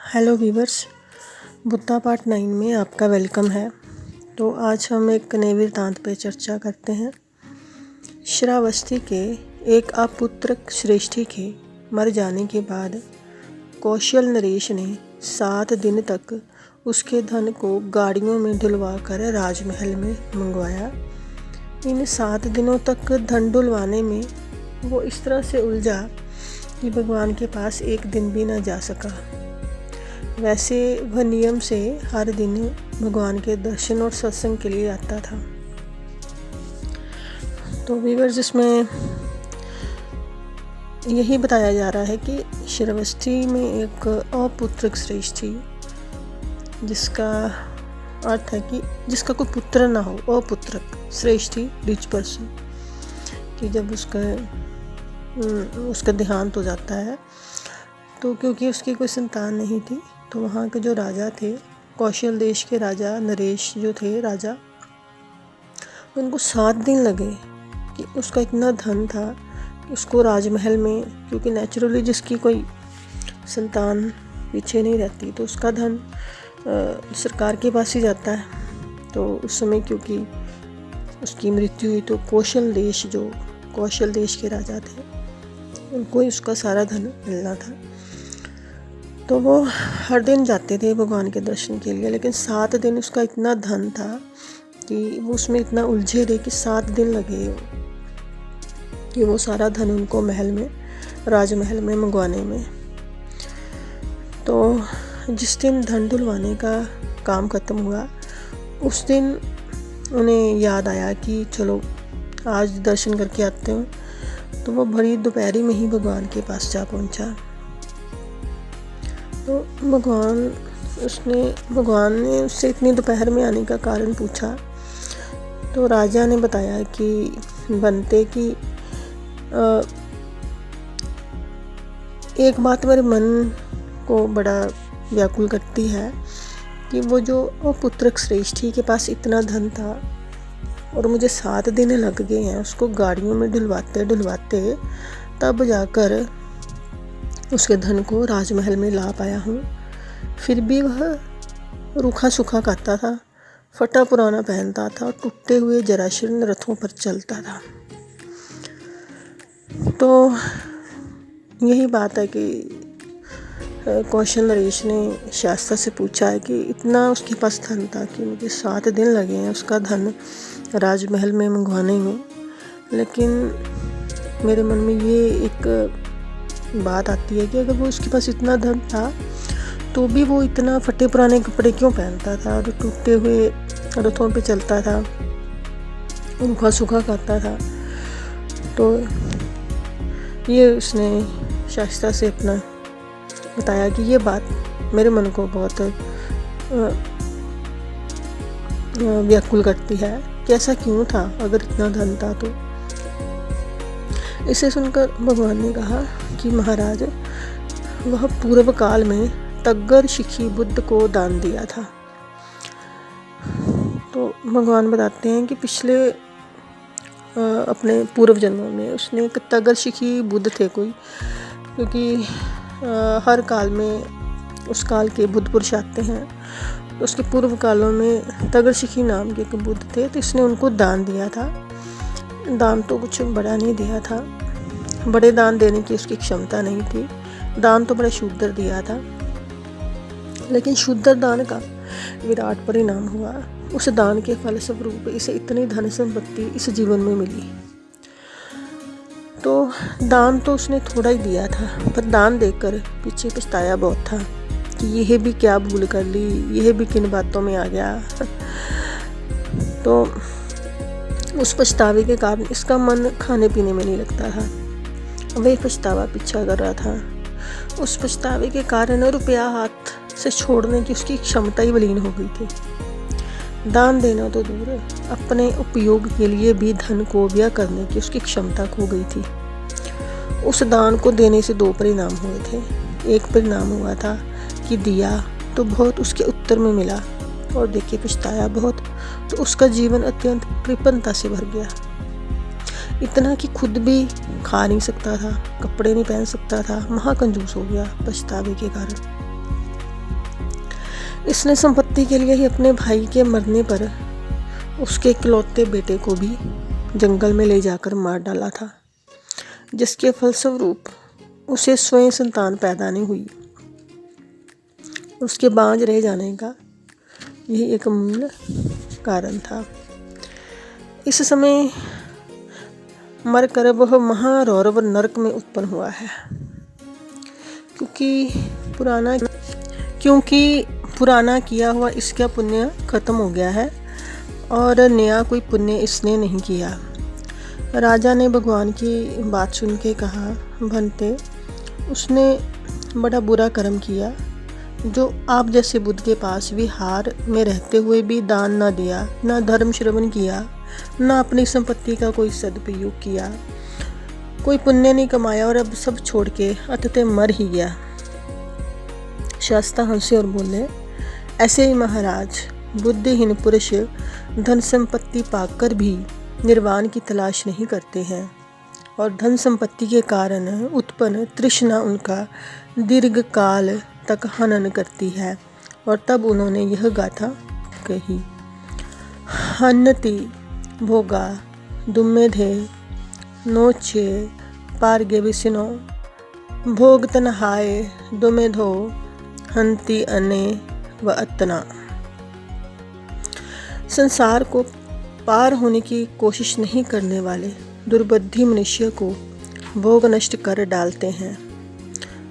Hello viewers, Buddha part 9 में आपका welcome है। तो आज हम एक नए वृत्तांत पे चर्चा करते हैं। श्रावस्ती के एक अपुत्र श्रेष्ठी के मर जाने के बाद कौशल नरेश ने 7 दिन तक उसके धन को गाड़ियों में ढुलवा कर राजमहल में मंगवाया। इन 7 दिनों तक धन ढुलवाने में वो इस तरह से उलझा कि भगवान के पास एक दिन भी न जा सका। वैसे वह नियम से हर दिन भगवान के दर्शन और सत्संग के लिए आता था। तो व्यूअर्स, जिसमें यही बताया जा रहा है कि श्रावस्ती में एक अपुत्रक श्रेष्ठी, जिसका अर्थ है कि जिसका कोई पुत्र ना हो, अपुत्रक श्रेष्ठी रिच पर्सन, कि जब उसका देहांत हो जाता है तो क्योंकि उसकी कोई संतान नहीं थी, तो वहाँ के जो राजा थे, कौशल देश के राजा नरेश जो थे राजा, उनको 7 दिन लगे कि उसका इतना धन था कि उसको राजमहल में, क्योंकि नेचुरली जिसकी कोई संतान पीछे नहीं रहती तो उसका धन सरकार के पास ही जाता है। तो उस समय क्योंकि उसकी मृत्यु हुई तो कौशल देश के राजा थे, उनको ही उसका सारा धन मिलना था। तो वो हर दिन जाते थे भगवान के दर्शन के लिए, लेकिन 7 दिन उसका इतना धन था कि वो उसमें इतना उलझे रहे कि 7 दिन लगे कि वो सारा धन उनको राजमहल में मंगवाने में। तो जिस दिन धन ढुलवाने का काम ख़त्म हुआ, उस दिन उन्हें याद आया कि चलो आज दर्शन करके आते हैं। तो वो बड़ी दोपहरी में ही भगवान के पास जा पहुंचा। तो भगवान ने उससे इतनी दोपहर में आने का कारण पूछा। तो राजा ने बताया कि बनते कि एक बात मेरे मन को बड़ा व्याकुल करती है कि वो जो अपुत्रक श्रेष्ठी के पास इतना धन था और मुझे 7 दिन लग गए हैं उसको गाड़ियों में ढुलवाते तब जाकर उसके धन को राजमहल में ला पाया हूँ। फिर भी वह रूखा सूखा खाता था, फटा पुराना पहनता था और टूटे हुए जराशीर्ण रथों पर चलता था। तो यही बात है कि कौशल नरेश ने शास्त्र से पूछा है कि इतना उसके पास धन था कि मुझे 7 दिन लगे हैं उसका धन राजमहल में मंगवाने में, लेकिन मेरे मन में ये एक बात आती है कि अगर वो उसके पास इतना धन था तो भी वो इतना फटे पुराने कपड़े क्यों पहनता था और टूटे हुए रथों पे चलता था, रूखा सूखा खाता था। तो ये उसने शास्त्रा से अपना बताया कि ये बात मेरे मन को बहुत व्याकुल करती है कि ऐसा क्यों था अगर इतना धन था। तो इसे सुनकर भगवान ने कहा कि महाराज, वह पूर्व काल में तग्गर शिखी बुद्ध को दान दिया था। तो भगवान बताते हैं कि पिछले अपने पूर्व जन्मों में उसने एक तग्गर शिखी बुद्ध थे कोई, क्योंकि हर काल में उस काल के बुद्ध पुरुष आते हैं। तो उसके पूर्व कालों में तग्गर शिखी नाम के एक बुद्ध थे, तो इसने उनको दान दिया था। दान तो कुछ बड़ा नहीं दिया था, बड़े दान देने की उसकी क्षमता नहीं थी, दान तो बड़ा शूद्र दिया था, लेकिन शूद्र दान का विराट परिणाम हुआ। उस दान के फलस्वरूप इसे इतनी धन संपत्ति इस जीवन में मिली। तो दान तो उसने थोड़ा ही दिया था, पर दान देकर पीछे पछताया बहुत था कि यह भी क्या भूल कर ली, यह भी किन बातों में आ गया। तो उस पछतावे के कारण इसका मन खाने पीने में नहीं लगता था, वही पछतावा पीछा कर रहा था। उस पछतावे के कारण रुपया हाथ से छोड़ने की उसकी क्षमता ही विलीन हो गई थी। दान देना तो दूर, अपने उपयोग के लिए भी धन को व्यय करने की उसकी क्षमता खो गई थी। उस दान को देने से 2 परिणाम हुए थे। एक परिणाम हुआ था कि दिया तो बहुत उसके उत्तर में मिला, और देखिए पछताया बहुत, तो उसका जीवन अत्यंत कृपणता से भर गया। इतना कि खुद भी खा नहीं सकता था, कपड़े नहीं पहन सकता था, महाकंजूस हो गया पछतावे के कारण। इसने संपत्ति के लिए ही अपने भाई के मरने पर उसके इकलौते बेटे को भी जंगल में ले जाकर मार डाला था, जिसके फलस्वरूप उसे स्वयं संतान पैदा नहीं हुई। उसके बांझ रह जाने का यही एक मूल कारण था। इस समय मरकर वह महारौरव नरक में उत्पन्न हुआ है, क्योंकि पुराना किया हुआ इसका पुण्य खत्म हो गया है और नया कोई पुण्य इसने नहीं किया। राजा ने भगवान की बात सुन के कहा, भंते, उसने बड़ा बुरा कर्म किया जो आप जैसे बुद्ध के पास विहार में रहते हुए भी दान ना दिया, ना धर्म श्रवण किया, ना अपनी संपत्ति का कोई सदुपयोग किया, कोई पुण्य नहीं कमाया और अब सब छोड़ के अंततः मर ही गया। शास्ता हंसे और बोले, ऐसे ही महाराज बुद्धिहीन पुरुष धन संपत्ति पाकर भी निर्वाण की तलाश नहीं करते हैं और धन संपत्ति के कारण उत्पन्न तृष्णा उनका दीर्घ काल तक हनन करती है। और तब उन्होंने यह गाथा कही, हन्नति भोगा दुम्मेधे नोचे पारगे विसिनो भोग तनहाय दुमेधो हंति अने व अतना। संसार को पार होने की कोशिश नहीं करने वाले दुर्बुद्धि मनुष्य को भोग नष्ट कर डालते हैं।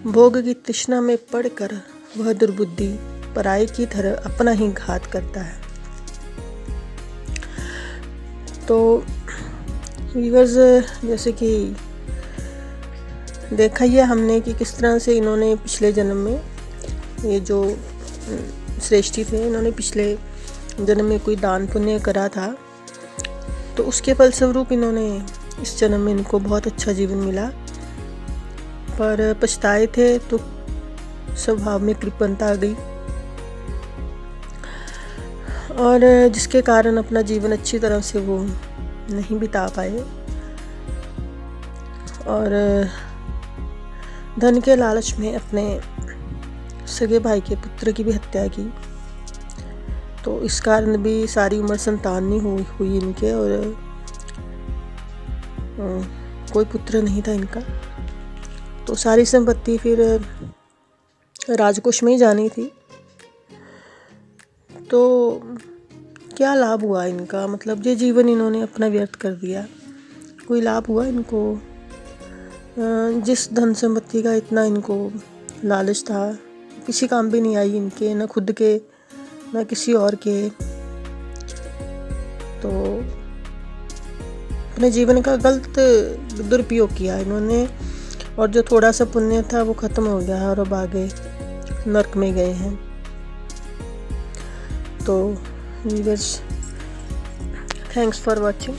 भोग की तृष्णा में पड़कर वह दुर्बुद्धि पराई की तरह अपना ही घात करता है। तो व्यूअर्स, जैसे कि देखा ही है हमने कि किस तरह से इन्होंने पिछले जन्म में, ये जो श्रेष्ठी थे, इन्होंने पिछले जन्म में कोई दान पुण्य करा था, तो उसके फलस्वरूप इन्होंने इस जन्म में इनको बहुत अच्छा जीवन मिला, पर पछताए थे तो स्वभाव में कृपणता आ गई और जिसके कारण अपना जीवन अच्छी तरह से वो नहीं बिता पाए और धन के लालच में अपने सगे भाई के पुत्र की भी हत्या की। तो इस कारण भी सारी उम्र संतान नहीं हुई इनके और कोई पुत्र नहीं था इनका। तो सारी संपत्ति फिर राजकोष में ही जानी थी। तो क्या लाभ हुआ इनका, मतलब ये जीवन इन्होंने अपना व्यर्थ कर दिया, कोई लाभ हुआ इनको? जिस धन संपत्ति का इतना इनको लालच था, किसी काम भी नहीं आई इनके, न खुद के न किसी और के। तो अपने जीवन का गलत दुरुपयोग किया इन्होंने और जो थोड़ा सा पुण्य था वो खत्म हो गया और अब आगे नरक में गए हैं। तो व्यूअर्स, थैंक्स फॉर वॉचिंग।